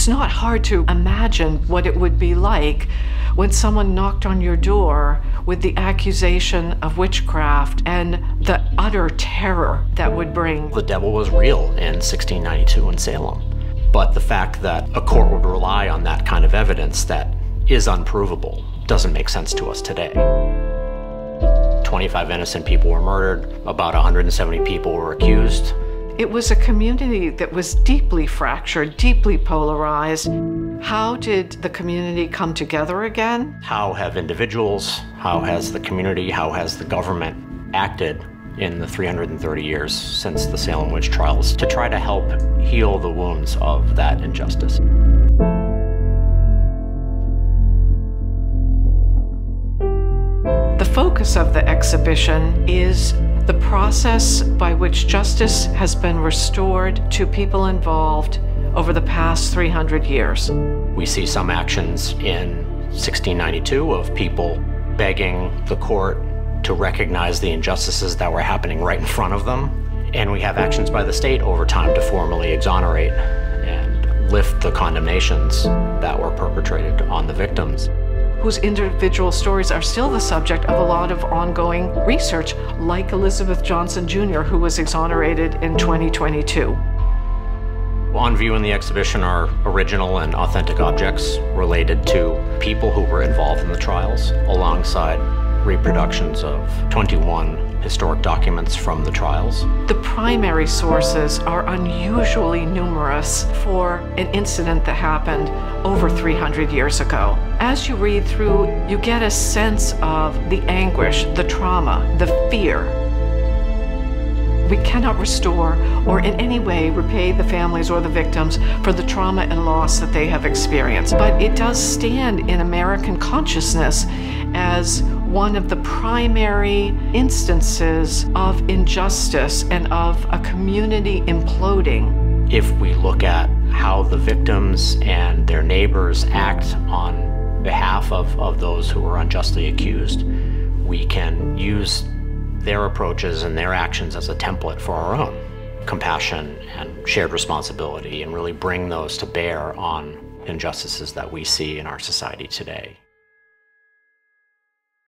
It's not hard to imagine what it would be like when someone knocked on your door with the accusation of witchcraft and the utter terror that would bring. The devil was real in 1692 in Salem, but the fact that a court would rely on that kind of evidence that is unprovable doesn't make sense to us today. 25 innocent people were murdered, about 170 people were accused. It was a community that was deeply fractured, deeply polarized. How did the community come together again? How have individuals, how has the community, how has the government acted in the 330 years since the Salem witch trials to try to help heal the wounds of that injustice? The focus of the exhibition is the process by which justice has been restored to people involved over the past 300 years. We see some actions in 1692 of people begging the court to recognize the injustices that were happening right in front of them. And we have actions by the state over time to formally exonerate and lift the condemnations that were perpetrated on the victims, whose individual stories are still the subject of a lot of ongoing research, like Elizabeth Johnson Jr., who was exonerated in 2022. On view in the exhibition are original and authentic objects related to people who were involved in the trials, alongside reproductions of 21 historic documents from the trials. The primary sources are unusually numerous for an incident that happened over 300 years ago. As you read through, you get a sense of the anguish, the trauma, the fear. We cannot restore or in any way repay the families or the victims for the trauma and loss that they have experienced. But it does stand in American consciousness as one of the primary instances of injustice and of a community imploding. If we look at how the victims and their neighbors act on behalf of those who are unjustly accused, we can use their approaches and their actions as a template for our own compassion and shared responsibility, and really bring those to bear on injustices that we see in our society today.